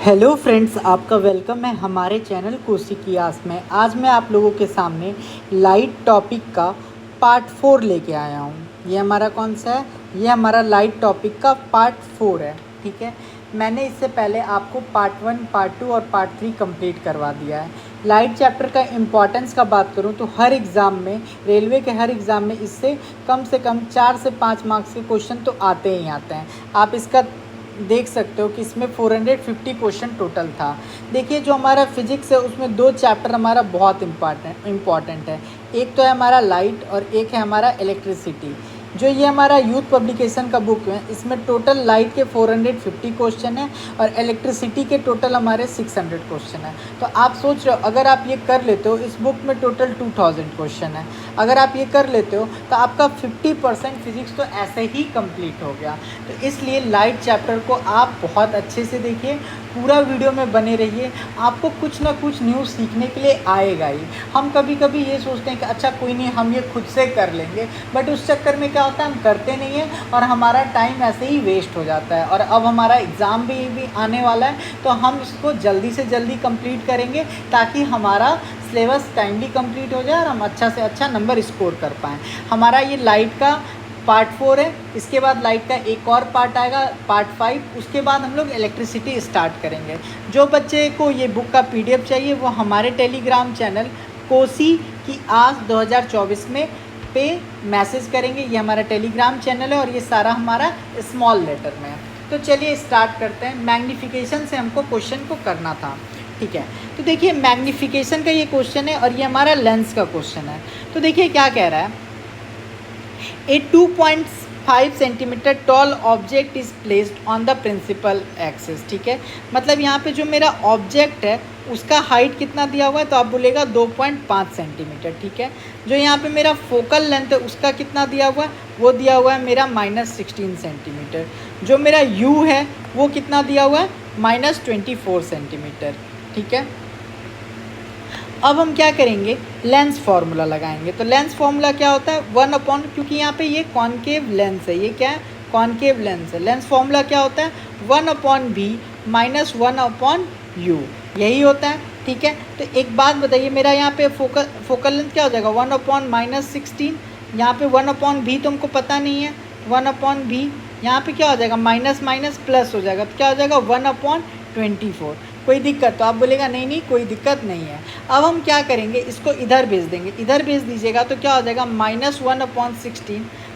Hello friends, आपका welcome है हमारे चैनल कोसी की आस में। आज मैं आप लोगों के सामने लाइट टॉपिक का पार्ट 4 लेके आया हूँ। ये हमारा कौन सा है? ये हमारा लाइट टॉपिक का पार्ट 4 है। ठीक है, मैंने इससे पहले आपको पार्ट 1, पार्ट 2 और पार्ट 3 कंप्लीट करवा दिया है। लाइट चैप्टर का इम्पॉर्टेंस का बात करूँ तो हर एग्ज़ाम में, रेलवे के हर एग्ज़ाम में इससे कम से कम 4 से 5 मार्क्स के क्वेश्चन तो आते ही आते हैं। आप इसका देख सकते हो कि इसमें 450 क्वेश्चन टोटल था। देखिए, जो हमारा फिजिक्स है उसमें 2 चैप्टर हमारा बहुत इम्पॉर्टेंट है। एक तो है हमारा लाइट और एक है हमारा इलेक्ट्रिसिटी। जो ये हमारा यूथ पब्लिकेशन का बुक है, इसमें टोटल लाइट के 450 क्वेश्चन है और इलेक्ट्रिसिटी के टोटल हमारे 600 क्वेश्चन है। तो आप सोच रहे हो, अगर आप ये कर लेते हो, इस बुक में टोटल 2000 क्वेश्चन है, अगर आप ये कर लेते हो तो आपका 50% फिजिक्स तो ऐसे ही कंप्लीट हो गया। तो इसलिए लाइट चैप्टर को आप बहुत अच्छे से देखिए, पूरा वीडियो में बने रहिए। आपको कुछ ना कुछ न्यूज़ सीखने के लिए आएगा ही। हम कभी कभी ये सोचते हैं कि अच्छा कोई नहीं, हम ये खुद से कर लेंगे, बट उस चक्कर में क्या होता है, हम करते नहीं हैं और हमारा टाइम ऐसे ही वेस्ट हो जाता है। और अब हमारा एग्ज़ाम भी आने वाला है, तो हम इसको जल्दी से जल्दी कंप्लीट करेंगे ताकि हमारा सिलेबस टाइमली कंप्लीट हो जाए और हम अच्छा से अच्छा नंबर स्कोर कर पाएँ। हमारा ये लाइट का पार्ट 4 है। इसके बाद लाइट का एक और पार्ट आएगा, पार्ट 5। उसके बाद हम लोग इलेक्ट्रिसिटी स्टार्ट करेंगे। जो बच्चे को ये बुक का PDF चाहिए वो हमारे टेलीग्राम चैनल कोसी की आस 2024 में पे मैसेज करेंगे। ये हमारा टेलीग्राम चैनल है और ये सारा हमारा स्मॉल लेटर में है। तो चलिए स्टार्ट करते हैं। मैग्नीफिकेशन से हमको क्वेश्चन को करना था। ठीक है, तो देखिए मैग्नीफिकेशन का ये क्वेश्चन है और ये हमारा लेंस का क्वेश्चन है। तो देखिए क्या कह रहा है, a 2.5 centimetre tall object is placed on the principal axis. ठीक है, मतलब यहाँ पे जो मेरा ऑब्जेक्ट है उसका हाइट कितना दिया हुआ है, तो आप बोलेगा 2.5 सेंटीमीटर। ठीक है, जो यहाँ पे मेरा फोकल लेंथ है उसका कितना दिया हुआ है, वो दिया हुआ है मेरा -16 सेंटीमीटर। जो मेरा यू है वो कितना दिया हुआ है, -24 सेंटीमीटर। ठीक है, अब हम क्या करेंगे, लेंस फार्मूला लगाएंगे। तो लेंस फार्मूला क्या होता है, 1/, क्योंकि यहाँ पे ये कॉन्केव लेंस है, ये क्या है, कॉन्केव लेंस है। लेंस फार्मूला क्या होता है, 1/b - 1/u, यही होता है। ठीक है, तो एक बात बताइए, मेरा यहाँ पे फोकल लेंथ क्या हो जाएगा, 1/-16। यहाँ पे 1/b तो हमको पता नहीं है, 1/b यहाँ पे क्या हो जाएगा, माइनस माइनस प्लस हो जाएगा, तो क्या हो जाएगा 1/24। कोई दिक्कत? तो आप बोलेगा नहीं नहीं कोई दिक्कत नहीं है। अब हम क्या करेंगे, इसको इधर भेज देंगे। इधर भेज दीजिएगा तो क्या हो जाएगा, -1/16 -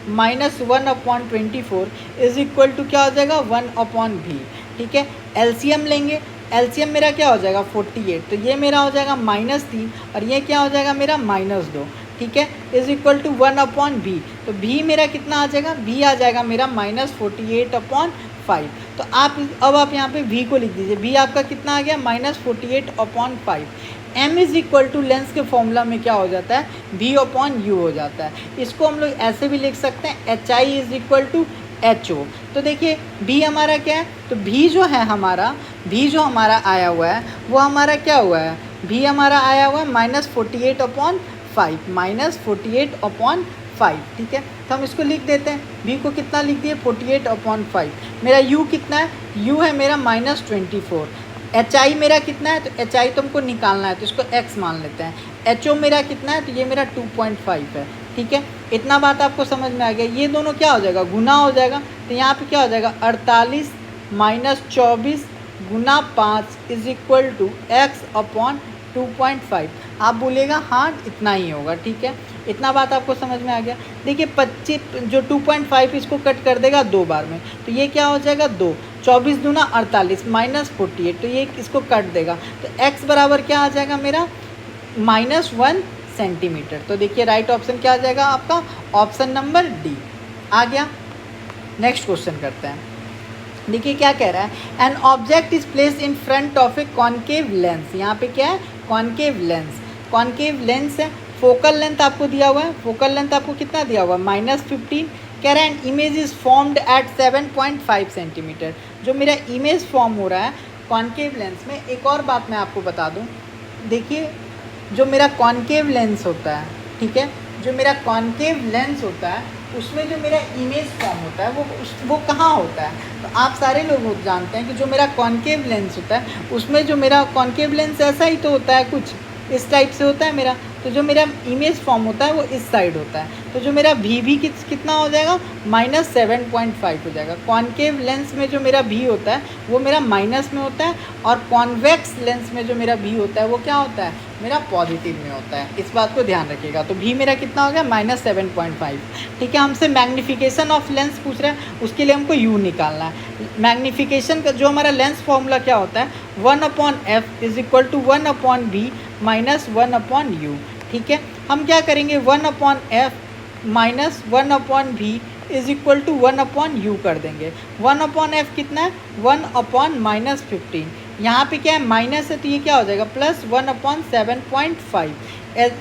1/24 इज इक्वल टू क्या हो जाएगा, 1/v। ठीक है, एलसीएम लेंगे। एलसीएम मेरा क्या हो जाएगा, 48। तो ये मेरा हो जाएगा -3 और ये क्या हो जाएगा मेरा -2। ठीक है, इज इक्वल टू 1/v। तो v मेरा कितना आ जाएगा, v आ जाएगा मेरा -48/5। तो अब आप यहाँ पे v को लिख दीजिए। v आपका कितना आ गया, -48/5। m is equal to lens के फॉर्मूला में क्या हो जाता है, v/u हो जाता है। इसको हम लोग ऐसे भी लिख सकते हैं, HI is equal to HO। तो देखिए v हमारा क्या है, तो v जो है हमारा, v जो हमारा आया हुआ है वो हमारा क्या हुआ है, v हमारा आया हुआ है -48/5, -48/5। ठीक है, तो हम इसको लिख देते हैं। v को कितना लिख दिए, 48/5। मेरा u कितना है, u है मेरा -24। HI मेरा कितना है, तो HI तो हमको निकालना है, तो इसको x मान लेते हैं। HO मेरा कितना है, तो ये मेरा 2.5 है। ठीक है, इतना बात आपको समझ में आ गया। ये दोनों क्या हो जाएगा, गुना हो जाएगा। तो यहाँ पे क्या हो जाएगा, 48 - 24 गुना 5 इज इक्वल टू x/2.5। आप बोलिएगा हाँ इतना ही होगा। ठीक है, इतना बात आपको समझ में आ गया। देखिए 25 जो 2.5 इसको कट कर देगा 2 बार में, तो ये क्या हो जाएगा 2, 24 दूना 48 -48, तो ये इसको कट देगा। तो x बराबर क्या आ जाएगा मेरा, -1 सेंटीमीटर। तो देखिए राइट ऑप्शन क्या आ जाएगा आपका, ऑप्शन नंबर डी आ गया। नेक्स्ट क्वेश्चन करते हैं। देखिए क्या कह रहा है, N object is placed in front of a concave lens. यहाँ पे क्या है, कॉन्केव लेंस। कॉन्केव लेंस है, फोकल लेंथ आपको दिया हुआ है। फोकल लेंथ आपको कितना दिया हुआ है, -15। कह रहा है an image is formed at 7.5 centimetre. जो मेरा इमेज फॉर्म हो रहा है कॉन्केव लेंस में। एक और बात मैं आपको बता दूं, देखिए जो मेरा कॉन्केव लेंस होता है, ठीक है, जो मेरा कॉन्केव लेंस होता है उसमें जो मेरा इमेज फॉर्म होता है वो कहाँ होता है? तो आप सारे लोग जानते हैं कि जो मेरा कॉन्केव लेंस होता है उसमें जो मेरा कॉन्केव लेंस ऐसा ही तो होता है, कुछ इस टाइप से होता है मेरा। तो जो मेरा इमेज फॉर्म होता है वो इस साइड होता है। तो जो मेरा भी कितना हो जाएगा? -7.5 हो जाएगा। कॉन्केव लेंस में जो मेरा भी होता है वो मेरा माइनस में होता है, और कॉन्वेक्स लेंस में जो मेरा भी होता है वो क्या होता है? मेरा पॉजिटिव में होता है। इस बात को ध्यान रखिएगा। तो भी मेरा कितना हो गया? -7.5। ठीक है, हमसे मैग्नीफिकेशन ऑफ लेंस पूछ रहा है, उसके लिए हमको यू निकालना है। मैग्नीफिकेशन का जो हमारा लेंस फॉर्मूला क्या होता है? 1/f is equal to 1/v minus 1/u। ठीक है, हम क्या करेंगे? 1/f minus 1/v is equal to 1/u कर देंगे। 1/f कितना है? 1/-15। यहाँ पे क्या है? माइनस है तो ये क्या हो जाएगा? Plus 1/7.5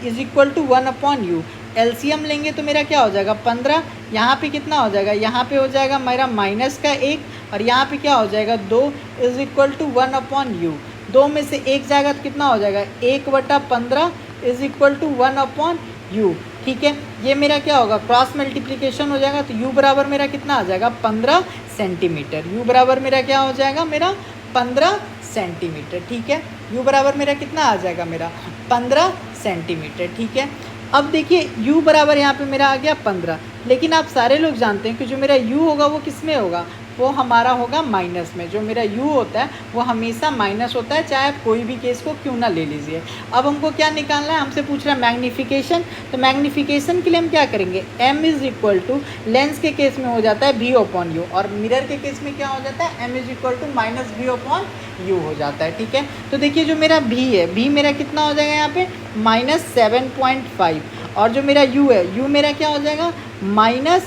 is equal to 1/u। LCM लेंगे तो मेरा क्या हो जाएगा? 15। यहाँ पे कितना हो जाएगा? यहाँ पे हो जाएगा मेरा माइनस का 1, और यहाँ पे क्या हो जाएगा? 2 इज इक्वल टू 1/u। 2 में से 1 जाएगा तो कितना हो जाएगा? 1/15 इज इक्वल टू 1/u। ठीक है, ये मेरा क्या होगा? क्रॉस मल्टीप्लिकेशन हो जाएगा। तो u बराबर मेरा कितना आ जाएगा? 15 सेंटीमीटर। u बराबर मेरा क्या हो जाएगा? मेरा 15 सेंटीमीटर। ठीक है, u बराबर मेरा कितना आ जाएगा? मेरा 15 सेंटीमीटर। ठीक है, अब देखिए u बराबर यहाँ पे मेरा आ गया 15, लेकिन आप सारे लोग जानते हैं कि जो मेरा u होगा वो किस में होगा? वो हमारा होगा माइनस में। जो मेरा u होता है वो हमेशा माइनस होता है, चाहे आप कोई भी केस को क्यों ना ले लीजिए। अब हमको क्या निकालना है? हमसे पूछ रहा है मैग्नीफिकेशन। तो मैग्नीफिकेशन के लिए हम क्या करेंगे? m is equal to, lens के केस में हो जाता है v/u, और मिरर के केस में क्या हो जाता है? m is equal to minus v/u हो जाता है। ठीक है, तो देखिए जो मेरा v है, v मेरा कितना हो जाएगा यहाँ पे? -7.5, और जो मेरा u है, u मेरा क्या हो जाएगा? माइनस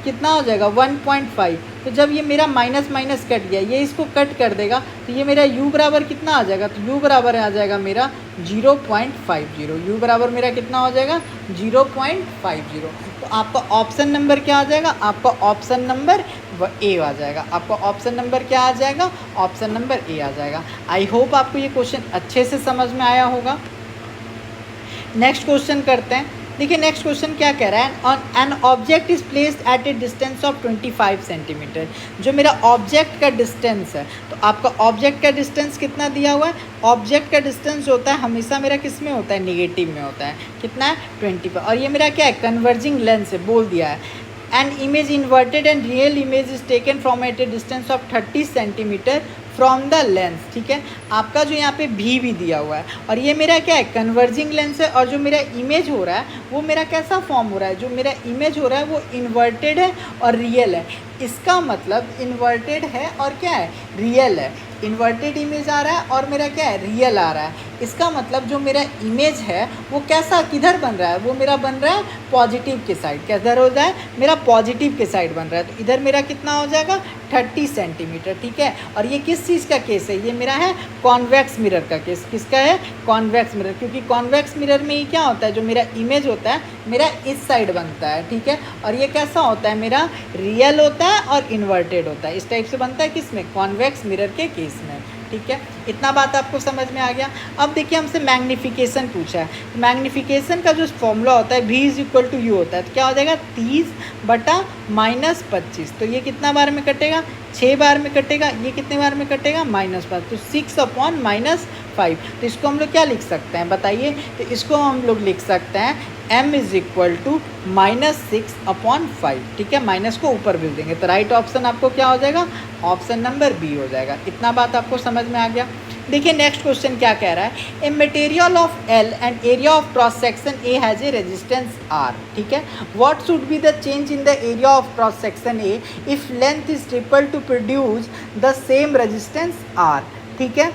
कितना हो जाएगा? 1.5। तो जब ये मेरा माइनस माइनस कट गया, ये इसको कट कर देगा, तो ये मेरा u बराबर कितना आ जाएगा? तो u बराबर आ जाएगा मेरा 0.50। u बराबर मेरा कितना हो जाएगा? 0.50। तो आपका ऑप्शन नंबर क्या आ जाएगा? आपका ऑप्शन नंबर ए आ जाएगा। आपका ऑप्शन नंबर क्या आ जाएगा? ऑप्शन नंबर ए आ जाएगा। आई होप आपको ये क्वेश्चन अच्छे से समझ में आया होगा। नेक्स्ट क्वेश्चन करते हैं। देखिए नेक्स्ट क्वेश्चन क्या कह रहा है? N object is placed at a distance of 25 centimetre. जो मेरा ऑब्जेक्ट का डिस्टेंस है, तो आपका ऑब्जेक्ट का डिस्टेंस कितना दिया हुआ है? ऑब्जेक्ट का डिस्टेंस होता है हमेशा मेरा किस में होता है? निगेटिव में होता है। कितना है? 25। और ये मेरा क्या है? कन्वर्जिंग लेंस है, बोल दिया है। An image inverted and real image is taken from at a distance of 30 centimetre from the lens. ठीक है, आपका जो यहाँ पे भी दिया हुआ है, और ये मेरा क्या है? कन्वर्जिंग लेंस है, और जो मेरा इमेज हो रहा है वो मेरा कैसा फॉर्म हो रहा है? जो मेरा इमेज हो रहा है वो इन्वर्टेड है और रियल है। इसका मतलब इन्वर्टेड है और क्या है? रियल है। इन्वर्टेड इमेज आ रहा है और मेरा क्या है? रियल आ रहा है। इसका मतलब जो मेरा इमेज है वो कैसा, किधर बन रहा है? वो मेरा बन रहा है पॉजिटिव के साइड। किधर हो जाए? मेरा पॉजिटिव के साइड बन रहा है। तो इधर मेरा कितना हो जाएगा? 30 सेंटीमीटर। ठीक है, और ये किस चीज़ का केस है? ये मेरा है कॉन्वेक्स मिरर का केस। किसका है? Convex mirror. क्योंकि कॉन्वेक्स मिरर में ये क्या होता है? जो मेरा इमेज होता है मेरा इस साइड बनता है। ठीक है, और ये कैसा होता है? मेरा रियल होता है और इन्वर्टेड होता है। इस टाइप से बनता है। किस में? कॉन्वेक्स मिरर के केस में। ठीक है, इतना बात आपको समझ में आ गया। अब देखिए हमसे मैग्नीफिकेशन पूछा है। मैग्नीफिकेशन का जो फॉर्मूला होता है v is equal to U होता है। तो क्या हो जाएगा? 30/-25। तो ये कितना बार में कटेगा? 6 बार में कटेगा। ये कितने बार में कटेगा? -5। तो 6/-5। तो इसको हम लोग क्या लिख सकते हैं बताइए? तो इसको हम लोग लिख सकते हैं m इज इक्वल टू -6/5। ठीक है, माइनस को ऊपर भेज देंगे। तो राइट ऑप्शन आपको क्या हो जाएगा? ऑप्शन नंबर बी हो जाएगा। इतना बात आपको समझ में आ गया। देखिए नेक्स्ट क्वेश्चन क्या कह रहा है? A material of L and area of cross section A has a resistance R. ठीक है, what should be the change in the area of cross section A if length is triple two produce the same resistance R. ठीक है,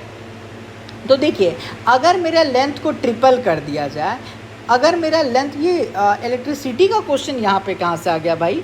तो देखिए अगर मेरा length को triple कर दिया जाए, अगर मेरा लेंथ, ये इलेक्ट्रिसिटी का क्वेश्चन यहाँ पे कहाँ से आ गया भाई?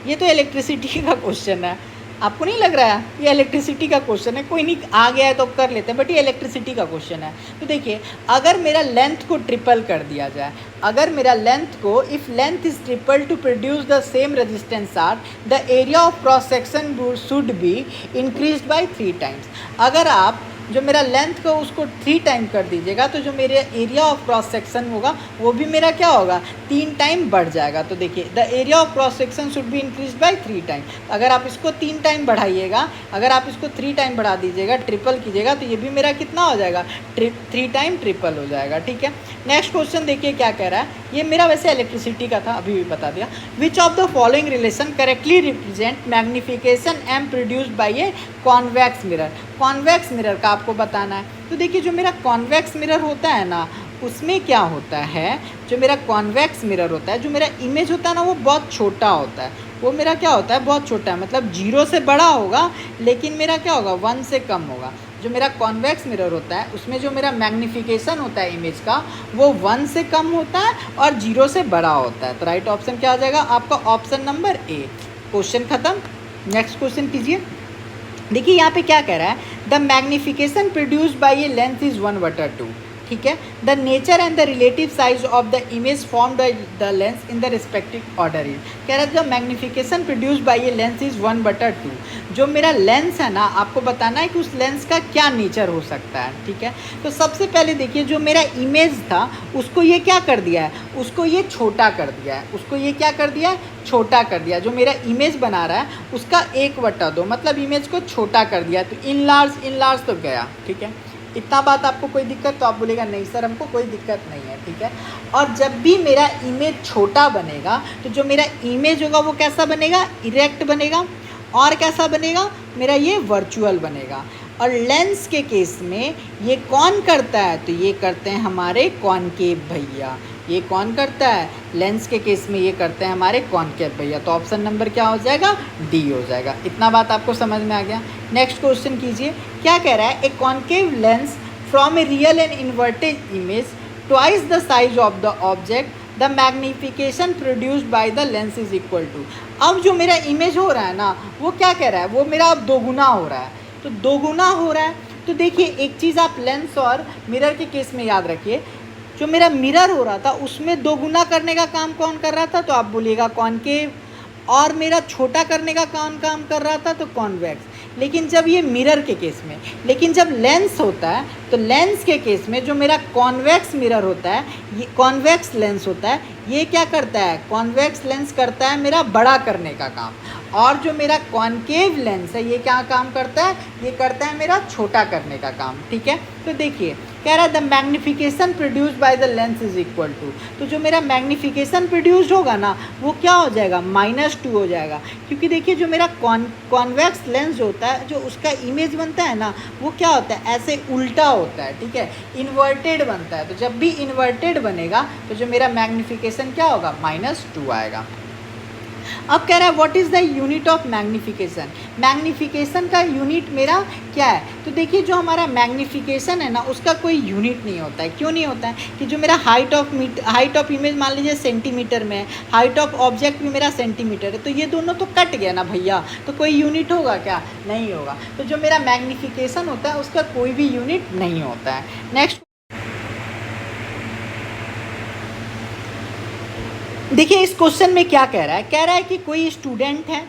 ये तो इलेक्ट्रिसिटी का क्वेश्चन है। आपको नहीं लग रहा है ये इलेक्ट्रिसिटी का क्वेश्चन है? कोई नहीं, आ गया है तो कर लेते हैं, बट ये इलेक्ट्रिसिटी का क्वेश्चन है। तो देखिए अगर मेरा लेंथ को ट्रिपल कर दिया जाए, अगर मेरा लेंथ को, if length is triple two produce the same resistance R, the area of cross section should be increased by 3 times. अगर आप जो मेरा लेंथ को उसको 3 टाइम कर दीजिएगा, तो जो मेरे एरिया ऑफ क्रॉस सेक्शन होगा वो भी मेरा क्या होगा, 3 टाइम बढ़ जाएगा। तो देखिए the area of cross section should be increase by 3 time. अगर आप इसको 3 टाइम बढ़ाइएगा, अगर आप इसको 3 टाइम बढ़ा दीजिएगा, ट्रिपल कीजिएगा, तो ये भी मेरा कितना हो जाएगा, 3 टाइम ट्रिपल हो जाएगा। ठीक है, नेक्स्ट क्वेश्चन देखिए क्या कह रहा है। ये मेरा वैसे इलेक्ट्रिसिटी का था, अभी भी बता दिया। Which of the following relation correctly represent magnification M produced by a convex mirror. Convex mirror का आपको बताना है। तो देखिए जो मेरा कॉन्वेक्स मिरर होता है ना, उसमें क्या होता है, जो मेरा कॉन्वेक्स मिरर होता है, जो मेरा इमेज होता है ना, वो बहुत छोटा होता है। वो मेरा क्या होता है, बहुत छोटा है, मतलब 0 से बड़ा होगा, लेकिन मेरा क्या होगा, 1 से कम होगा। जो मेरा कॉन्वेक्स मिरर होता है उसमें जो मेरा मैग्निफिकेशन होता है इमेज का, वो 1 से कम होता है और 0 से बड़ा होता है। तो राइट ऑप्शन क्या आ जाएगा आपका, ऑप्शन नंबर ए। क्वेश्चन खत्म। नेक्स्ट क्वेश्चन कीजिए। देखिए यहाँ पे क्या कह रहा है, the magnification produced by a lens is 1/2। ठीक है, the nature and the relative size of the image form the lens in the respective order is. कह रहा है the magnification produced by a lens is 1/2। जो मेरा lens है ना, आपको बताना है कि उस लेंस का क्या नेचर हो सकता है। ठीक है, तो सबसे पहले देखिए जो मेरा इमेज था उसको ये क्या कर दिया है, उसको ये छोटा कर दिया है, उसको ये क्या कर दिया है, छोटा कर दिया। जो मेरा इमेज बना रहा है उसका 1/2, मतलब इमेज को छोटा कर दिया। तो इन लार्ज तो गया। ठीक है, इतना बात आपको कोई दिक्कत, तो आप बोलेगा नहीं सर हमको कोई दिक्कत नहीं है। ठीक है, और जब भी मेरा इमेज छोटा बनेगा तो जो मेरा इमेज होगा वो कैसा बनेगा, इरेक्ट बनेगा, और कैसा बनेगा, मेरा ये वर्चुअल बनेगा। और लेंस के केस में ये कौन करता है, तो ये करते हैं हमारे कॉनकेव भैया। ये कौन करता है, लेंस के केस में ये करते हैं हमारे कॉनकेव भैया। तो ऑप्शन नंबर क्या हो जाएगा, डी हो जाएगा। इतना बात आपको समझ में आ गया। नेक्स्ट क्वेश्चन कीजिए। क्या कह रहा है, a concave lens from a real and inverted image twice the size of the object, the magnification produced by the lens is equal to. अब जो मेरा इमेज हो रहा है ना, वो क्या कह रहा है, वो मेरा अब 2 गुना हो रहा है। तो 2 गुना हो रहा है, तो देखिए एक चीज़ आप लेंस और मिरर के केस में याद रखिए, जो मेरा मिरर हो रहा था उसमें 2 गुना करने का काम कौन कर रहा था, तो आप बोलिएगा कॉनकेव, और मेरा छोटा करने का कौन काम कर रहा था, तो कॉन्वेक्स। लेकिन जब ये मिरर के केस में, लेकिन जब लेंस होता है तो लेंस के केस में जो मेरा कॉन्वेक्स मिरर होता है, ये कॉन्वेक्स लेंस होता है, ये क्या करता है, कॉन्वेक्स लेंस करता है मेरा बड़ा करने का काम, और जो मेरा कॉनकेव लेंस है ये क्या काम करता है, ये करता है मेरा छोटा करने का काम। ठीक है, तो देखिए कह रहा है the magnification produced by the lens is equal to. तो जो मेरा मैग्निफिकेशन प्रोड्यूस्ड होगा ना, वो क्या हो जाएगा, -2 हो जाएगा। क्योंकि देखिए जो मेरा कॉन्वेक्स लेंस जो होता है, जो उसका इमेज बनता है ना, वो क्या होता है, ऐसे उल्टा होता है। ठीक है, इन्वर्टेड बनता है। तो जब भी इन्वर्टेड बनेगा तो जो मेरा मैग्निफिकेशन क्या होगा, -2 आएगा। अब कह रहा है what is the unit of magnification. Magnification का यूनिट मेरा क्या है, तो देखिए जो हमारा मैग्निफिकेशन है ना, उसका कोई यूनिट नहीं होता है। क्यों नहीं होता है, कि जो मेरा हाइट ऑफ इमेज मान लीजिए सेंटीमीटर में है, हाइट ऑफ ऑब्जेक्ट भी मेरा सेंटीमीटर है, तो ये दोनों तो कट गया ना भैया, तो कोई यूनिट होगा क्या, नहीं होगा। तो जो मेरा मैग्निफिकेशन होता है उसका कोई भी यूनिट नहीं होता है। नेक्स्ट देखिए इस क्वेश्चन में क्या कह रहा है कि कोई स्टूडेंट है,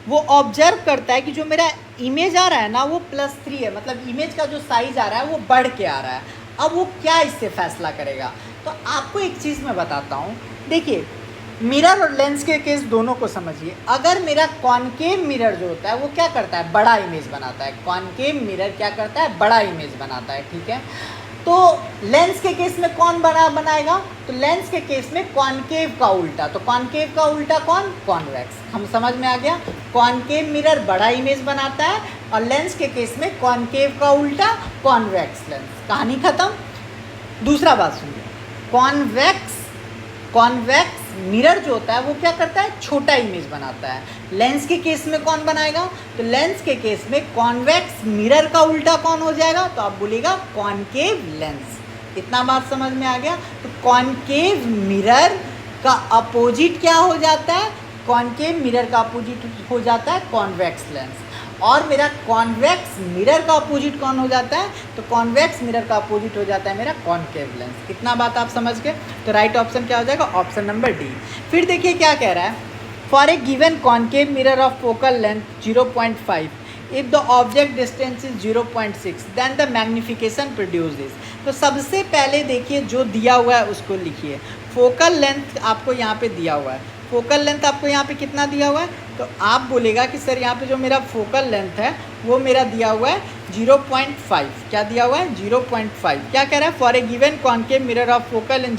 वो ऑब्जर्व करता है कि जो मेरा इमेज आ रहा है ना, वो +3 है, मतलब इमेज का जो साइज आ रहा है वो बढ़ के आ रहा है। अब वो क्या इससे फैसला करेगा, तो आपको एक चीज़ मैं बताता हूँ। देखिए मिरर और लेंस के केस दोनों को समझिए। अगर मेरा कॉनकेव मिरर जो होता है वो क्या करता है, बड़ा इमेज बनाता है। कॉनकेव मिरर क्या करता है, बड़ा इमेज बनाता है। ठीक है, तो लेंस के केस में कौन बनाएगा, तो लेंस के केस में कॉनकेव का उल्टा। तो कॉनकेव का उल्टा कौन, कॉन्वेक्स। हम समझ में आ गया, कॉनकेव मिरर बड़ा इमेज बनाता है और लेंस के केस में कॉनकेव का उल्टा कॉन्वेक्स लेंस। कहानी खत्म। दूसरा बात सुनिए, कॉन्वेक्स मिरर जो होता है वो क्या करता है, छोटा इमेज बनाता है। लेंस के केस में कौन बनाएगा, तो लेंस के केस में कॉन्वेक्स मिरर का उल्टा कौन हो जाएगा, तो आप बोलिएगा कॉनकेव लेंस। इतना बात समझ में आ गया। तो कॉनकेव मिरर का अपोजिट क्या हो जाता है, कॉनकेव मिरर का अपोजिट हो जाता है कॉन्वेक्स लेंस। और मेरा कॉन्वेक्स मिरर का अपोजिट कौन हो जाता है, तो कॉन्वेक्स मिरर का अपोजिट हो जाता है मेरा कॉनकेव लेंस। इतना बात आप समझ गए। तो राइट ऑप्शन क्या हो जाएगा, ऑप्शन नंबर डी। फिर देखिए क्या कह रहा है, for a given concave mirror of focal length 0.5 if the object distance is 0.6 then the magnification produce this. तो सबसे पहले देखिए जो दिया हुआ है उसको लिखिए। फोकल लेंथ आपको यहाँ पे दिया हुआ है, फोकल लेंथ आपको यहाँ पे कितना दिया हुआ है, तो आप बोलेगा कि सर यहाँ पे जो मेरा फोकल लेंथ है वो मेरा दिया हुआ है 0.5। क्या दिया हुआ है? 0.5। क्या कह रहा है? For a given concave mirror of focal length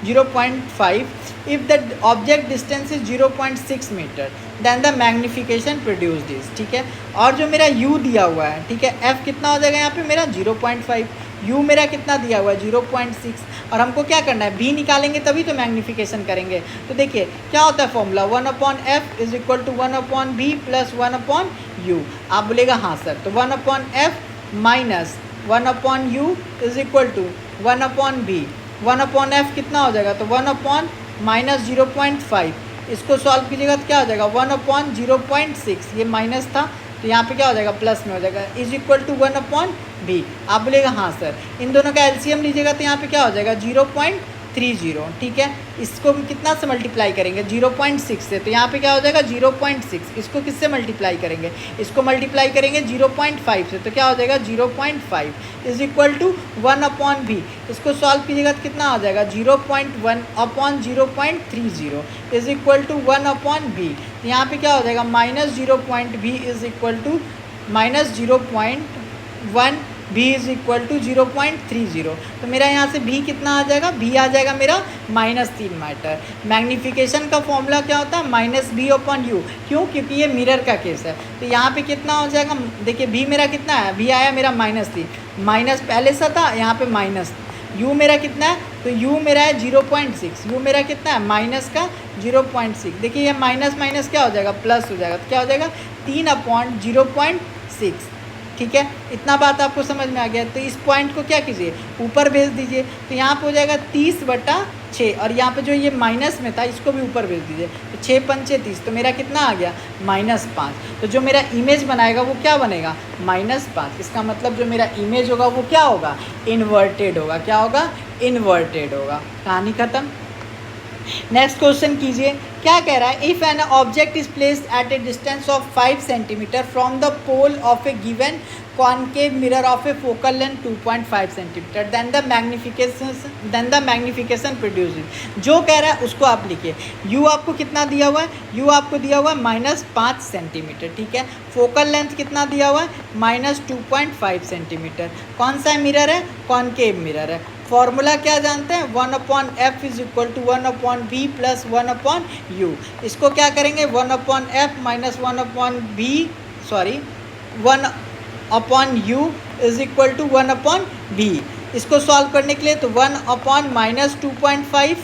0.5 if the object distance is 0.6 metre then the magnification produce this. ठीक है, और जो मेरा u दिया हुआ है, ठीक है, f कितना हो जाएगा यहाँ पे मेरा 0.5, u मेरा कितना दिया हुआ है 0.6, और हमको क्या करना है v निकालेंगे तभी तो मैग्निफिकेशन करेंगे। तो देखिए क्या होता है formula 1/f is equal to 1/v plus 1/u। आप बोलेगा हाँ सर, तो 1/f minus 1/u is equal to 1/v। 1/f कितना हो जाएगा? तो 1/ माइनस 0.5, इसको सॉल्व कीजिएगा तो क्या हो जाएगा 1/0.6, ये माइनस था तो यहाँ पे क्या हो जाएगा प्लस में हो जाएगा, इज इक्वल टू 1/v। आप बोलेगा हाँ सर, इन दोनों का एलसीएम लीजिएगा तो यहाँ पे क्या हो जाएगा 0.30। ठीक है, इसको कितना से मल्टीप्लाई करेंगे 0.6 से, तो यहाँ पे क्या हो जाएगा 0.6। इसको किससे मल्टीप्लाई करेंगे? इसको मल्टीप्लाई करेंगे 0.5 से, तो क्या हो जाएगा 0.5 इज इक्वल टू 1/v। इसको सॉल्व कीजिएगा तो कितना हो जाएगा 0.1/0.30 इज इक्वल टू 1/v। यहाँ पे क्या हो जाएगा minus 0.v is equal to minus 0.1 v is equal to 0.30। तो मेरा यहाँ से v कितना आ जाएगा? v आ जाएगा मेरा -3 मीटर। मैग्नीफिकेशन का फॉर्मूला क्या होता है? -v/u। क्यों? क्योंकि ये मिरर का केस है। तो यहाँ पे कितना हो जाएगा? देखिए v मेरा कितना है, v आया मेरा -3, माइनस पहले से था, यहाँ पे माइनस। u मेरा कितना है? तो u मेरा है 0.6, u मेरा कितना है माइनस का 0.6। देखिए ये माइनस माइनस क्या हो जाएगा प्लस हो जाएगा, तो क्या हो जाएगा 3/0.6। ठीक है, इतना बात आपको समझ में आ गया। तो इस पॉइंट को क्या कीजिए ऊपर भेज दीजिए, तो यहाँ पे हो जाएगा 30/6, और यहाँ पे जो ये माइनस में था इसको भी ऊपर भेज दीजिए, तो 6 पंचे 30, तो मेरा कितना आ गया -5। तो जो मेरा इमेज बनाएगा वो क्या बनेगा -5। इसका मतलब जो मेरा इमेज होगा वो क्या होगा? इन्वर्टेड होगा। क्या होगा? इन्वर्टेड होगा। कहानी खत्म। नेक्स्ट क्वेश्चन कीजिए, क्या कह रहा है? If an object is placed at a distance of 5 centimetre from the pole of a given concave mirror of a focal length 2.5 centimetre then the magnification produce. जो कह रहा है उसको आप लिखिए। u आपको कितना दिया हुआ है? u आपको दिया हुआ है -5 सेंटीमीटर। ठीक है, फोकल लेंथ कितना दिया हुआ है? -2.5 सेंटीमीटर। कौन सा मिरर है? कॉन्केव मिरर है। फॉर्मूला क्या जानते हैं? 1/f is equal to 1/v plus 1/u। इसको क्या करेंगे 1/f minus 1/v 1/u is equal to 1/v। इसको सॉल्व करने के लिए तो 1/-2.5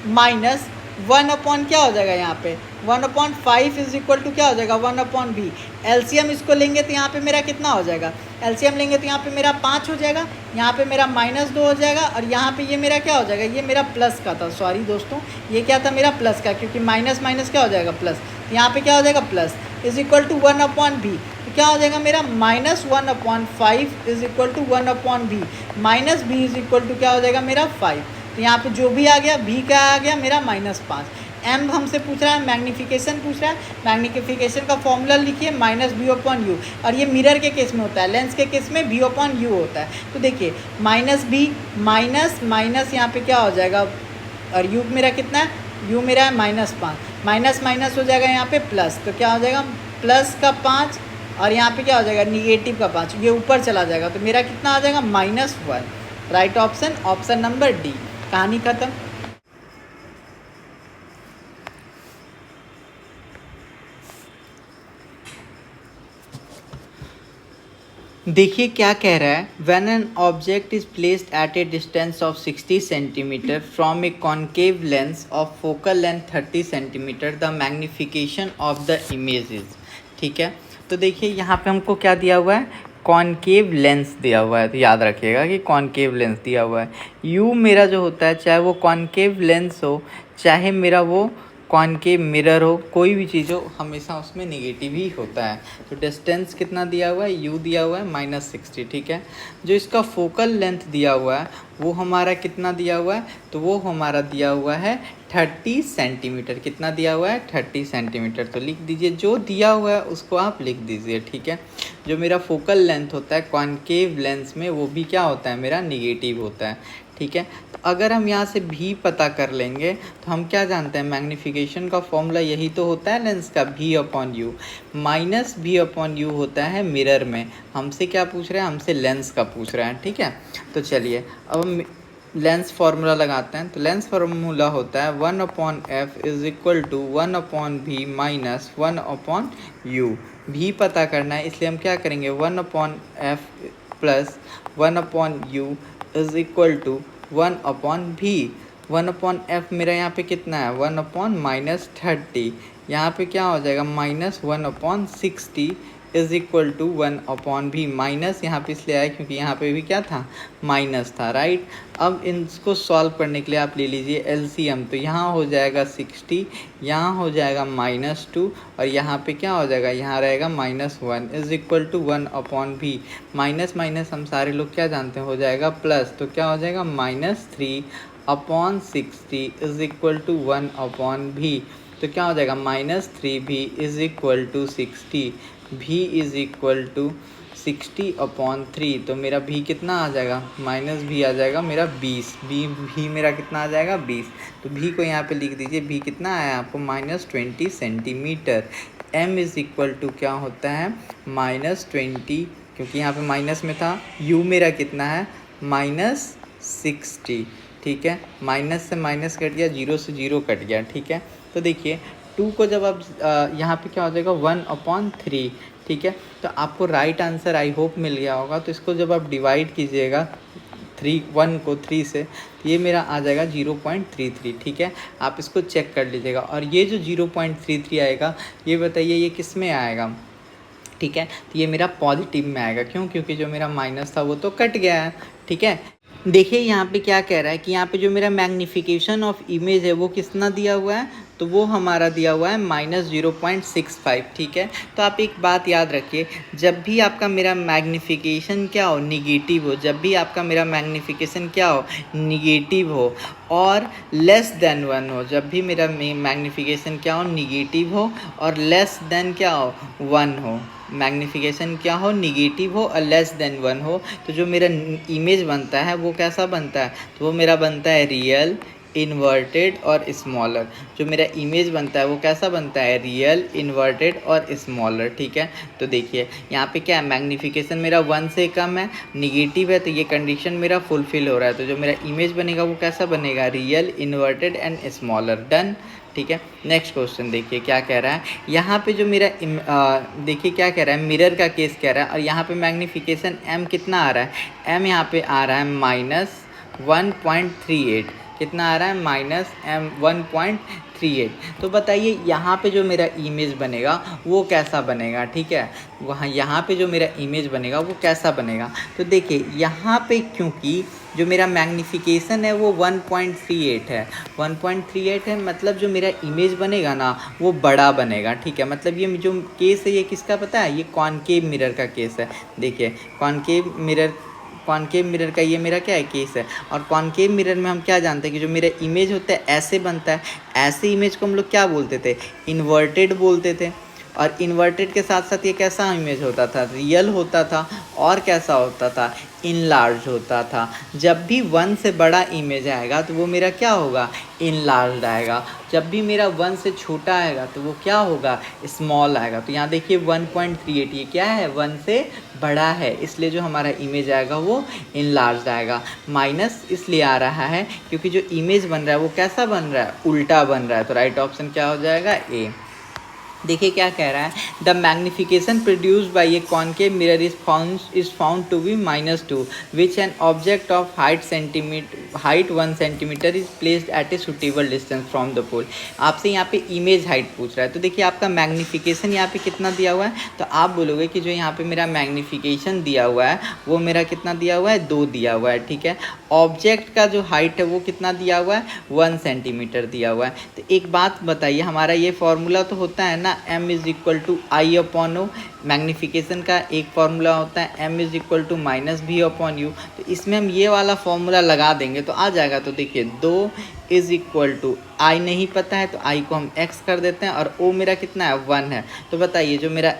माइनस 1/ क्या हो जाएगा यहाँ पे 1/5 इज इक्वल टू क्या हो जाएगा 1/v। एलसीएम इसको लेंगे तो यहाँ पे मेरा कितना हो जाएगा? एलसीएम लेंगे तो यहाँ पे मेरा 5 हो जाएगा, यहाँ पे मेरा -2 हो जाएगा, और यहाँ पे ये मेरा क्या हो जाएगा? ये मेरा प्लस का था, सॉरी दोस्तों, ये क्या था मेरा प्लस का, क्योंकि माइनस माइनस क्या हो जाएगा प्लस। यहाँ पे क्या हो जाएगा plus is equal to 1/v। तो क्या हो जाएगा मेरा -1/5 is equal to 1/v minus v is equal to क्या हो जाएगा मेरा 5। तो यहाँ पे जो भी आ गया v क्या आ गया मेरा -5। m हमसे पूछ रहा है, मैग्नीफिकेशन पूछ रहा है। मैग्नीफिकेशन का फॉर्मूला लिखिए -v/u, और ये मिरर के केस में होता है, लेंस के केस में v/u होता है। तो देखिए -v माइनस माइनस यहाँ पे क्या हो जाएगा, और u मेरा कितना है? u मेरा है -5, माइनस माइनस हो जाएगा यहाँ पे प्लस, तो क्या हो जाएगा प्लस का 5, और यहाँ पे क्या हो जाएगा निगेटिव का 5, ये ऊपर चला जाएगा, तो मेरा कितना आ जाएगा -1। Right option, option number D. कहानी खत्म। देखिए क्या कह रहा है, when an object is placed at a distance of 60 centimetre from a concave lens of focal length 30 centimetre the magnification of the image is. ठीक है, तो देखिए यहाँ पे हमको क्या दिया हुआ है? कॉन्केव लेंस दिया हुआ है, तो याद रखिएगा कि कॉन्केव लेंस दिया हुआ है। u मेरा जो होता है, चाहे वो कॉन्केव लेंस हो चाहे मेरा वो कॉन्केव मिरर हो, कोई भी चीज़ हो, हमेशा उसमें नेगेटिव ही होता है। तो डिस्टेंस कितना दिया हुआ है? u दिया हुआ है -60। ठीक है, जो इसका फोकल लेंथ दिया हुआ है वो हमारा कितना दिया हुआ है, तो वो हमारा दिया हुआ है 30 सेंटीमीटर। कितना दिया हुआ है, 30 सेंटीमीटर। तो लिख दीजिए, जो दिया हुआ है उसको आप लिख दीजिए, ठीक है। जो मेरा फोकल लेंथ होता है कॉनकेव लेंस में, वो भी क्या होता है, मेरा निगेटिव होता है, ठीक है। तो अगर हम यहाँ से भी पता कर लेंगे तो हम क्या जानते हैं, मैग्नीफिकेशन का फॉर्मूला यही तो होता है लेंस का, भी upon you. Minus V upon you होता है मिरर में। हमसे क्या पूछ रहे हैं, हमसे लेंस का पूछ रहे हैं, ठीक है। तो चलिए अब हम लेंस फार्मूला लगाते हैं। तो लेंस फार्मूला होता है 1/f is equal to 1/v minus 1/u। भी पता करना है, इसलिए हम क्या करेंगे, 1/f plus 1/u is equal to 1/v। 1/f मेरा यहाँ पे कितना है, 1/-30। यहाँ पे क्या हो जाएगा, -1/60 is equal to 1/v। Minus यहाँ पे इसलिए आया क्योंकि यहाँ पे भी क्या था, माइनस था, राइट। अब इसको सॉल्व करने के लिए आप ले लीजिए एलसीएम। तो यहाँ हो जाएगा 60, यहाँ हो जाएगा -2 और यहाँ पे क्या हो जाएगा, यहाँ रहेगा -1 is equal to 1/v। Minus minus हम सारे लोग क्या जानते हैं, हो जाएगा प्लस। तो क्या हो जाएगा, -3/60 इज इक्वल टू 1/v। तो क्या हो जाएगा, -3v is equal to 60। v is equal to 60/3। तो मेरा v कितना आ जाएगा, -v आ जाएगा मेरा 20। v मेरा कितना आ जाएगा, 20। तो v को यहाँ पे लिख दीजिए, v कितना आया आपको, -20 centimetre. m is equal to क्या होता है, -20, क्योंकि यहाँ पे माइनस में था। u मेरा कितना है, -60, ठीक है। माइनस से माइनस कट गया, 0 से 0 कट गया, ठीक है। तो देखिए 2 को जब आप यहाँ पे क्या हो जाएगा, 1/3, ठीक है। तो आपको राइट आंसर आई होप मिल गया होगा। तो इसको जब आप डिवाइड कीजिएगा 1 को 3 से, तो ये मेरा आ जाएगा 0.33, ठीक है। आप इसको चेक कर लीजिएगा। और ये जो 0.33 आएगा, ये बताइए ये किस में आएगा, ठीक है। तो ये मेरा पॉजिटिव में आएगा, क्यों, क्योंकि जो मेरा माइनस था वो तो कट गया है, ठीक है। देखिए यहाँ पे क्या कह रहा है कि यहाँ पे जो मेरा मैग्नीफिकेशन ऑफ इमेज है वो कितना दिया हुआ है, तो वो हमारा दिया हुआ है -0.65, ठीक है। तो आप एक बात याद रखिए, जब भी आपका मेरा मैग्नीफिकेशन क्या हो, निगेटिव हो, जब भी आपका मेरा मैग्नीफिकेशन क्या हो, निगेटिव हो और लेस देन 1 हो, जब भी मेरा मैग्नीफिकेशन क्या हो, निगेटिव हो और लेस देन क्या हो, 1 हो, मैग्नीफिकेशन क्या हो, निगेटिव हो और लेस देन 1 हो, तो जो मेरा इमेज बनता है वो कैसा बनता है, तो वो मेरा बनता है रियल, इन्वर्टेड और स्मॉलर। जो मेरा इमेज बनता है वो कैसा बनता है, रियल, इन्वर्टेड और स्मॉलर, ठीक है। तो देखिए यहाँ पे क्या है, मैग्नीफिकेशन मेरा 1 से कम है, निगेटिव है, तो ये कंडीशन मेरा फुलफिल हो रहा है। तो जो मेरा इमेज बनेगा वो कैसा बनेगा, real, inverted and smaller, done, ठीक है। नेक्स्ट क्वेश्चन देखिए क्या कह रहा है, यहाँ पे जो मेरा देखिए क्या कह रहा है, मिरर का केस कह रहा है और यहाँ पे मैग्नीफिकेशन m कितना आ रहा है, m यहाँ पे आ रहा है -1.38। कितना आ रहा है, -1.38। तो बताइए यहाँ पे जो मेरा इमेज बनेगा वो कैसा बनेगा, ठीक है। वहाँ यहाँ पे जो मेरा इमेज बनेगा वो कैसा बनेगा, तो देखिए यहाँ पे क्योंकि जो मेरा मैग्नीफिकेशन है वो 1.38 है, 1.38 है, मतलब जो मेरा इमेज बनेगा ना वो बड़ा बनेगा, ठीक है। मतलब ये जो केस है ये किसका पता है, ये कॉनकेव मिरर का केस है। देखिए कॉनकेव मिरर का ये मेरा क्या है, केस है। और कॉनकेव मिरर में हम क्या जानते हैं कि जो मेरा इमेज होता है ऐसे बनता है, ऐसे इमेज को हम लोग क्या बोलते थे, इन्वर्टेड बोलते थे। और इन्वर्टेड के साथ साथ ये कैसा इमेज होता था, रियल होता था और कैसा होता था, इनलार्ज होता था। जब भी 1 से बड़ा इमेज आएगा तो वो मेरा क्या होगा, इनलार्ज आएगा। जब भी मेरा 1 से छोटा आएगा तो वो क्या होगा, स्मॉल आएगा। तो यहाँ देखिए 1.38 ये क्या है, 1 से बड़ा है, इसलिए जो हमारा इमेज आएगा वो इनलार्ज आएगा। माइनस इसलिए आ रहा है क्योंकि जो इमेज बन रहा है वो कैसा बन रहा है, उल्टा बन रहा है। तो राइट ऑप्शन क्या हो जाएगा, ए। देखिए क्या कह रहा है, the magnification produced by a concave mirror is found to be -2 which an object of height 1 centimetre is placed at a suitable distance from the pole. आपसे यहाँ पे इमेज हाइट पूछ रहा है। तो देखिए आपका मैग्नीफिकेशन यहाँ पे कितना दिया हुआ है, तो आप बोलोगे कि जो यहाँ पे मेरा मैग्नीफिकेशन दिया हुआ है वो मेरा कितना दिया हुआ है, 2 दिया हुआ है, ठीक है। ऑब्जेक्ट का जो हाइट है वो कितना दिया हुआ है, 1 सेंटीमीटर दिया हुआ है। तो एक बात बताइए, हमारा ये फॉर्मूला तो होता है ना m is equal to I upon O, magnification का एक फार्मूला होता है m is equal to minus V upon U, तो इसमें हम ये वाला फार्मूला लगा देंगे तो आ जाएगा। तो देखिए 2 इज इक्वल टू आई नहीं पता है तो आई को हम x कर देते हैं और o मेरा कितना है 1 है, तो बताइए जो मेरा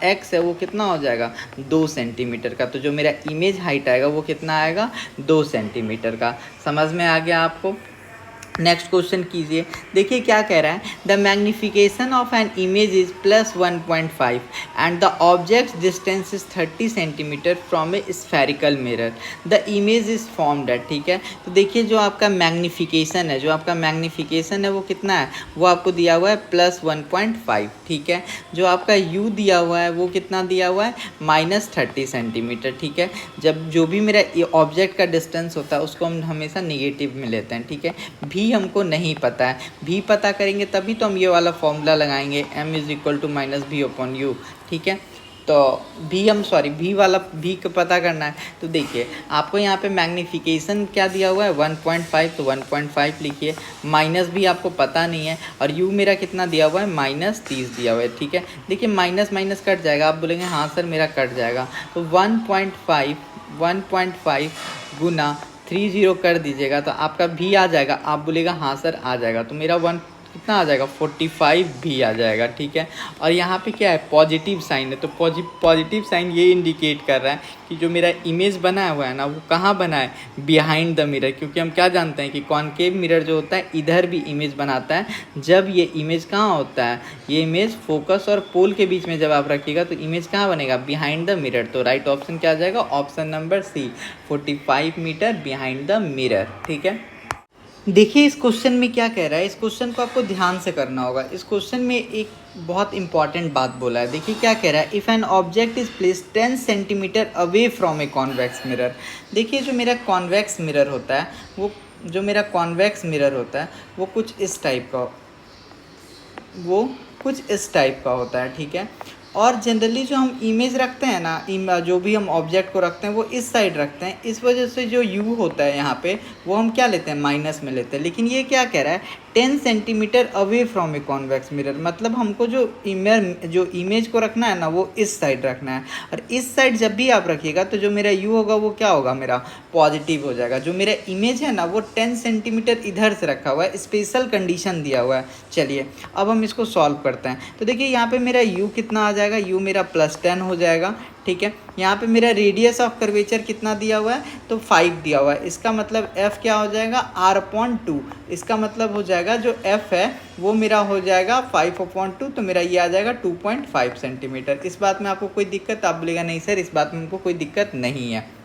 x है वो कितना हो जाएगा 2 सेंटीमीटर का। तो जो मेरा इमेज हाइट आएगा वो कितना आएगा 2 सेंटीमीटर का। समझ में आ गया आपको। नेक्स्ट क्वेश्चन कीजिए। देखिए क्या कह रहा है, the magnification of an image is plus 1.5 and the object distance is 30 centimetre from A spherical mirror, the image is formed है। ठीक है, तो देखिए जो आपका मैग्नीफिकेशन है, जो आपका मैग्नीफिकेशन है वो कितना है, वो आपको दिया हुआ है प्लस 1.5। ठीक है, जो आपका u दिया हुआ है वो कितना दिया हुआ है माइनस 30 सेंटीमीटर। ठीक है, जब जो भी मेरा ऑब्जेक्ट का डिस्टेंस होता है उसको हम हमेशा निगेटिव में लेते हैं। ठीक है, भी हमको नहीं पता है, भी पता करेंगे तभी तो हम ये वाला फॉर्मूला लगाएंगे m is equal to minus V upon U. ठीक है, तो भी वाला भी का पता करना है। तो देखिए आपको यहाँ पे मैग्नीफिकेशन क्या दिया हुआ है 1.5, तो 1.5 लिखिए, माइनस भी आपको पता नहीं है और u मेरा कितना दिया हुआ है माइनस 30 दिया हुआ है। ठीक है, देखिए माइनस माइनस कट जाएगा, आप बोलेंगे हाँ सर मेरा कट जाएगा, तो 1.5 गुना 30 कर दीजिएगा तो आपका भी आ जाएगा। आप बोलेगा हाँ सर आ जाएगा, तो मेरा 1 कितना आ जाएगा 45 भी आ जाएगा। ठीक है, और यहाँ पे क्या है पॉजिटिव साइन है, तो पॉजिटिव साइन ये इंडिकेट कर रहा है कि जो मेरा इमेज बनाया हुआ है ना वो कहाँ बना है बिहाइंड द मिरर, क्योंकि हम क्या जानते हैं कि कॉनकेव मिरर जो होता है इधर भी इमेज बनाता है। जब ये इमेज कहाँ होता है, ये इमेज फोकस और पोल के बीच में जब आप रखिएगा तो इमेज कहाँ बनेगा बिहाइंड द मिरर। तो राइट ऑप्शन क्या आ जाएगा, option number C, 45 metre behind the mirror. ठीक है, देखिए इस क्वेश्चन में क्या कह रहा है, इस क्वेश्चन को आपको ध्यान से करना होगा। इस क्वेश्चन में एक बहुत इंपॉर्टेंट बात बोला है। देखिए क्या कह रहा है, if an object is place 10 centimetre away from A convex mirror. देखिए जो मेरा कॉन्वेक्स मिरर होता है वो कुछ इस टाइप का होता है। ठीक है, और जनरली जो हम इमेज रखते हैं ना, जो भी हम ऑब्जेक्ट को रखते हैं वो इस साइड रखते हैं, इस वजह से जो u होता है यहाँ पे वो हम क्या लेते हैं माइनस में लेते हैं। लेकिन ये क्या कह रहा है 10 centimetre away from A convex mirror, मतलब हमको जो इमेज को रखना है ना वो इस साइड रखना है, और इस साइड जब भी आप रखिएगा तो जो मेरा u होगा वो क्या होगा मेरा पॉजिटिव हो जाएगा। जो मेरा इमेज है ना वो 10 सेंटीमीटर इधर से रखा हुआ है, स्पेशल कंडीशन दिया हुआ है। चलिए अब हम इसको सॉल्व करते हैं। तो देखिए यहाँ पे मेरा u कितना आ जाएगा, u मेरा +10 हो जाएगा। ठीक है, यहाँ पे मेरा रेडियस ऑफ कर्वेचर कितना दिया हुआ है, तो 5 दिया हुआ है। इसका मतलब f क्या हो जाएगा r/2, इसका मतलब हो जाएगा जो f है वो मेरा हो जाएगा 5/2, तो मेरा ये आ जाएगा 2.5 सेंटीमीटर। इस बात में आपको कोई दिक्कत, आप बोलेगा नहीं सर इस बात में हमको कोई दिक्कत नहीं है।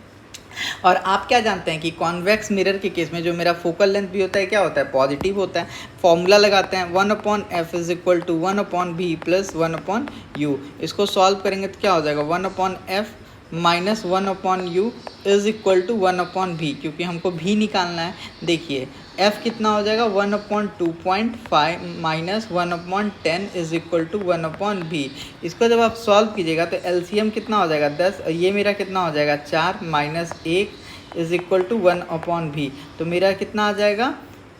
और आप क्या जानते हैं कि कॉन्वेक्स मिरर के केस में जो मेरा फोकल लेंथ भी होता है क्या होता है पॉजिटिव होता है। फॉर्मूला लगाते हैं 1/f is equal to 1/v plus 1/u। इसको सॉल्व करेंगे तो क्या हो जाएगा 1/f minus 1/u is equal to 1/v, क्योंकि हमको भी निकालना है। देखिए f कितना हो जाएगा 1/2.5 minus 1/10 is equal to 1/v। इसको जब आप सॉल्व कीजिएगा तो LCM कितना हो जाएगा 10, और ये मेरा कितना हो जाएगा 4 minus 1 is equal to 1/v। तो मेरा कितना आ जाएगा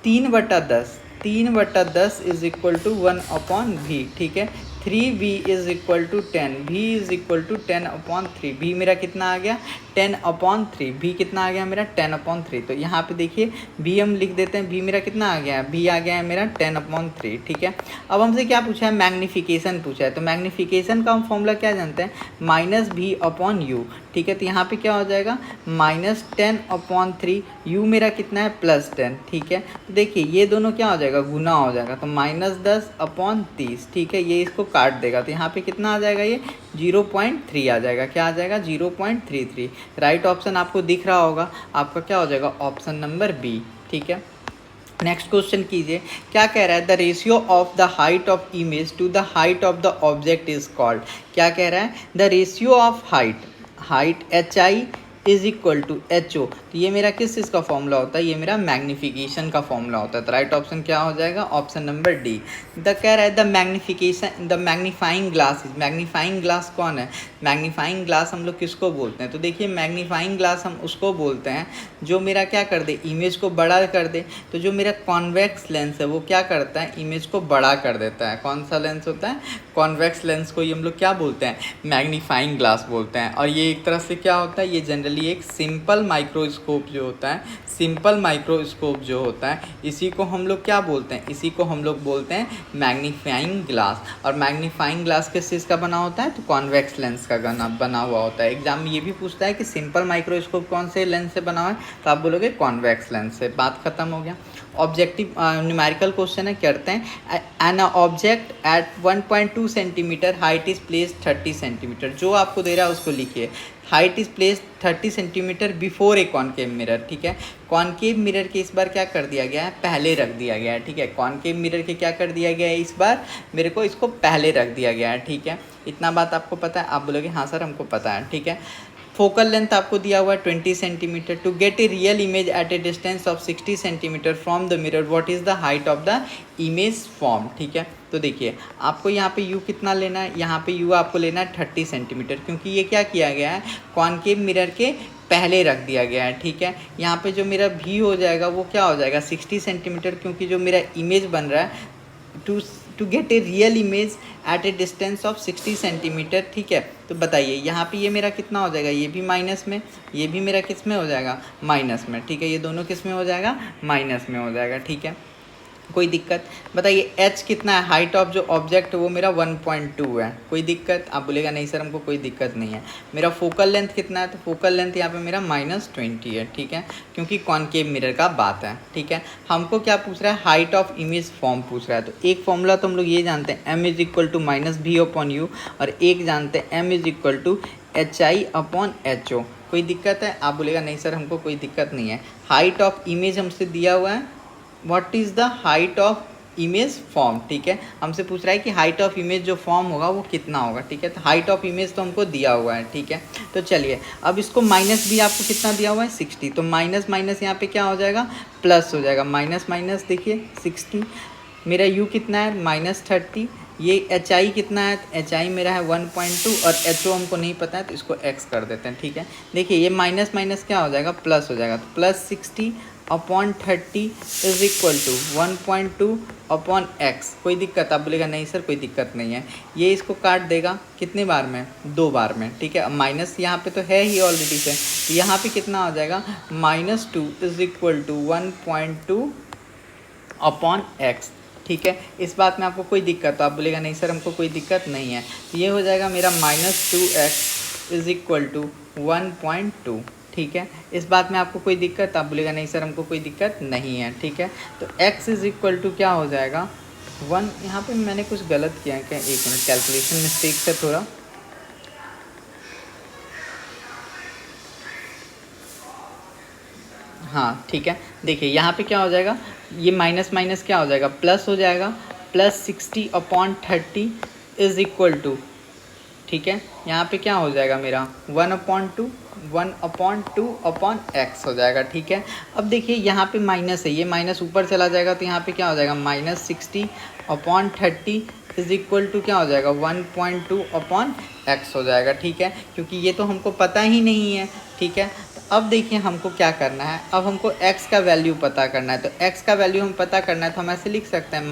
3/10 इज इक्वल टू 1/v। ठीक है, 3v is equal to 10, v is equal to 10/3। v मेरा कितना आ गया 10/3, v कितना आ गया मेरा 10/3। तो यहाँ पे देखिए v हम लिख देते हैं, v मेरा कितना आ गया है, v आ गया है मेरा 10/3। ठीक है, अब हमसे क्या पूछा है मैग्नीफिकेशन पूछा है, तो मैग्नीफिकेशन का हम फॉर्मूला क्या जानते हैं -v/u। ठीक है, तो यहाँ पे क्या हो जाएगा -10/3, u मेरा कितना है +10। ठीक है, तो देखिए ये दोनों क्या हो जाएगा गुना हो जाएगा, तो -10/30। ठीक है, ये इसको काट देगा तो यहाँ पे कितना आ जाएगा ये 0.3 आ जाएगा। क्या आ जाएगा 0.33। राइट ऑप्शन आपको दिख रहा होगा, आपका क्या हो जाएगा ऑप्शन नंबर बी। ठीक है, नेक्स्ट क्वेश्चन कीजिए। क्या कह रहा है the ratio of the height of image to the height of the object is called. क्या कह रहा है the ratio of height hi is equal to H O. तो ये मेरा किस चीज़ का फॉर्मूला होता है, ये मेरा मैग्नीफिकेशन का फॉर्मूला होता है। तो राइट ऑप्शन क्या हो जाएगा, ऑप्शन नंबर डी। द कह रहा है the magnification the magnifying glass is, magnifying glass कौन है, मैग्नीफाइंग ग्लास हम लोग किसको बोलते हैं, तो देखिए मैग्नीफाइंग ग्लास हम उसको बोलते हैं जो मेरा क्या कर दे, इमेज को बड़ा कर दे। तो जो मेरा कॉन्वेक्स लेंस है वो क्या करता है, इमेज को बड़ा कर देता है। कौन सा लेंस होता है, कॉन्वेक्स लेंस को ये हम लोग क्या बोलते हैं, मैग्नीफाइंग ग्लास बोलते हैं। और ये एक तरह से क्या होता है, ये जनरली एक सिंपल माइक्रोस्कोप जो होता है, सिंपल माइक्रोस्कोप जो होता है, इसी को हम लोग क्या बोलते हैं, इसी को हम लोग बोलते हैं मैग्नीफाइंग ग्लास। और मैग्नीफाइंग ग्लास किस चीज़ का बना होता है, तो कॉन्वेक्स लेंस का बना हुआ होता है। एग्जाम में ये भी पूछता है कि सिंपल माइक्रोस्कोप कौन से लेंस से बना हुआ है, तो आप बोलोगे कॉन्वेक्स लेंस से। बात खत्म हो गया। ऑब्जेक्टिव न्यूमेरिकल क्वेश्चन है, करते हैं an object at 1.2 centimetre, height is place 30 centimetre. जो आपको दे रहा है उसको लिखिए। Height is place 30 centimetre before A concave mirror, ठीक है। कॉनकेव मिरर के इस बार क्या कर दिया गया है, पहले रख दिया गया है, ठीक है। कॉनकेव मिरर के क्या कर दिया गया है, इस बार मेरे को इसको पहले रख दिया गया है, ठीक है। इतना बात आपको पता है, आप बोलोगे हाँ सर हमको पता है, ठीक है। फोकल लेंथ आपको दिया हुआ है 20 centimetre. To get a real image at a distance of 60 centimetre from the mirror, what is the height of the image form, ठीक है। तो देखिए आपको यहाँ पे u कितना लेना है, यहाँ पे u आपको लेना है 30 सेंटीमीटर, क्योंकि ये क्या किया गया है, कॉनकेव मिरर के पहले रख दिया गया है, ठीक है। यहाँ पे जो मेरा v हो जाएगा वो क्या हो जाएगा 60 सेंटीमीटर, क्योंकि जो मेरा इमेज बन रहा है to get a real image at a distance of 60 centimetre, ठीक है। तो बताइए यहाँ पे ये मेरा कितना हो जाएगा, ये भी माइनस में, ये भी मेरा किस में हो जाएगा, माइनस में, ठीक है। ये दोनों किस में हो जाएगा, माइनस में हो जाएगा, ठीक है। कोई दिक्कत, बताइए h कितना है, हाइट ऑफ जो ऑब्जेक्ट वो मेरा 1.2 है। कोई दिक्कत, आप बोलेगा नहीं सर हमको कोई दिक्कत नहीं है। मेरा फोकल लेंथ कितना है, तो फोकल लेंथ यहाँ पे मेरा -20 है, ठीक है, क्योंकि कॉनकेव मिरर का बात है, ठीक है। हमको क्या पूछ रहा है, हाइट ऑफ इमेज फॉर्म पूछ रहा है। तो एक फॉर्मूला तो हम लोग ये जानते हैं, m = -v/u, और एक जानते हैं m = hi/ho। कोई दिक्कत है, आप बोलेगा नहीं सर हमको कोई दिक्कत नहीं है। हाइट ऑफ इमेज हमसे दिया हुआ है, what is the height of image form, ठीक है। हमसे पूछ रहा है कि हाइट ऑफ इमेज जो फॉर्म होगा वो कितना होगा, ठीक है। तो हाइट ऑफ इमेज तो हमको दिया हुआ है, ठीक है। तो चलिए अब इसको माइनस भी आपको कितना दिया हुआ है 60, तो माइनस माइनस यहाँ पे क्या हो जाएगा, प्लस हो जाएगा। माइनस माइनस देखिए 60, मेरा u कितना है -30, ये hi कितना है, hi मेरा है 1.2, और ho हमको नहीं पता है तो इसको x कर देते हैं, ठीक है। देखिए ये माइनस माइनस क्या हो जाएगा, प्लस हो जाएगा। तो +60/30 इज इक्वल टू 1.2/x। कोई दिक्कत, आप बोलेगा नहीं सर कोई दिक्कत नहीं है। ये इसको काट देगा कितने बार में, 2 बार में, ठीक है। अब माइनस यहाँ पे तो है ही ऑलरेडी से, तो यहाँ पे कितना हो जाएगा, -2 इज इक्वल टू 1.2/x, ठीक है। इस बात में आपको कोई दिक्कत, तो आप बोलेगा नहीं सर हमको कोई दिक्कत नहीं है। तो ये हो जाएगा मेरा -2x इज इक्वल टू 1.2, ठीक है। इस बात में आपको कोई दिक्कत, आप बोलेगा नहीं सर हमको कोई दिक्कत नहीं है, ठीक है। तो x इज इक्वल टू क्या हो जाएगा 1, यहाँ पे मैंने कुछ गलत किया है क्या, 1 मिनट, कैलकुलेशन मिस्टेक से थोड़ा, हाँ ठीक है। देखिए यहाँ पे क्या हो जाएगा, ये माइनस माइनस क्या हो जाएगा, प्लस हो जाएगा। +60/30 इज इक्वल टू, ठीक है, यहाँ पे क्या हो जाएगा मेरा 1/2/x हो जाएगा, ठीक है। अब देखिए यहाँ पे माइनस है, ये माइनस ऊपर चला जाएगा तो यहाँ पे क्या हो जाएगा, -60/30 इज इक्वल टू क्या हो जाएगा 1.2/x हो जाएगा, ठीक है। क्योंकि ये तो हमको पता ही नहीं है, ठीक है। तो अब देखिए हमको क्या करना है, अब हमको x का वैल्यू पता करना है। तो x का वैल्यू हम पता करना है तो हम ऐसे लिख सकते हैं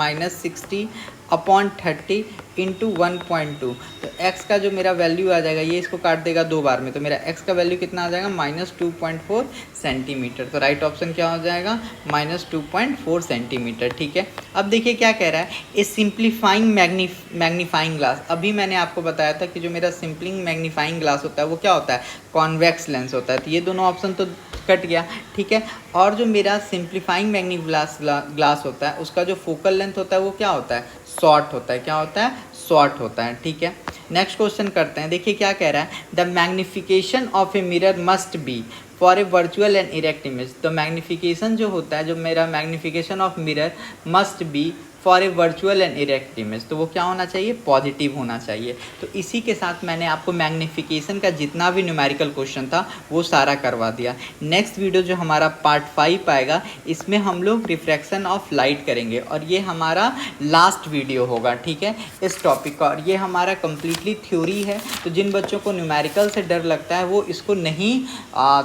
-60/30 इंटू 1.2। तो x का जो मेरा वैल्यू आ जाएगा, ये इसको काट देगा 2 बार में, तो मेरा x का वैल्यू कितना आ जाएगा -2.4 सेंटीमीटर। तो राइट ऑप्शन क्या हो जाएगा, -2.4 सेंटीमीटर, ठीक है। अब देखिए क्या कह रहा है, ए सिंप्लीफाइंग मैग्नीफाइंग ग्लास। अभी मैंने आपको बताया था कि जो मेरा सिंपलिंग मैग्नीफाइंग ग्लास होता है वो क्या होता है, कॉन्वेक्स लेंस होता है। तो ये दोनों ऑप्शन तो कट गया, ठीक है। और जो मेरा सिंप्लीफाइंग ग्लास होता है उसका जो फोकल लेंथ होता है वो क्या होता है, शॉर्ट होता है। क्या होता है, शॉर्ट होता है, ठीक है। नेक्स्ट क्वेश्चन करते हैं। देखिए क्या कह रहा है, the magnification of a mirror must be for a virtual and erect image. तो मैग्निफिकेशन जो होता है, जो मेरा magnification of mirror must be for a virtual and erect image, तो वो क्या होना चाहिए, पॉजिटिव होना चाहिए। तो इसी के साथ मैंने आपको मैग्नीफिकेशन का जितना भी न्यूमेरिकल क्वेश्चन था वो सारा करवा दिया। नेक्स्ट वीडियो जो हमारा पार्ट 5 आएगा, इसमें हम लोग रिफ्रैक्शन ऑफ लाइट करेंगे और ये हमारा लास्ट वीडियो होगा, ठीक है, इस टॉपिक का। और ये हमारा कम्प्लीटली थ्योरी है, तो जिन बच्चों को न्यूमेरिकल से डर लगता है वो इसको नहीं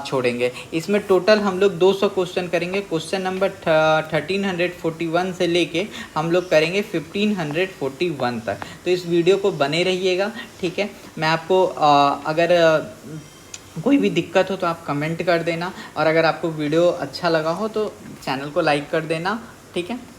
छोड़ेंगे। इसमें टोटल हम लोग 200 क्वेश्चन करेंगे। क्वेश्चन नंबर 1341 से लेके हम लोग करेंगे 1541 तक। तो इस वीडियो को बने रहिएगा, ठीक है। मैं आपको अगर कोई भी दिक्कत हो तो आप कमेंट कर देना, और अगर आपको वीडियो अच्छा लगा हो तो चैनल को लाइक कर देना, ठीक है।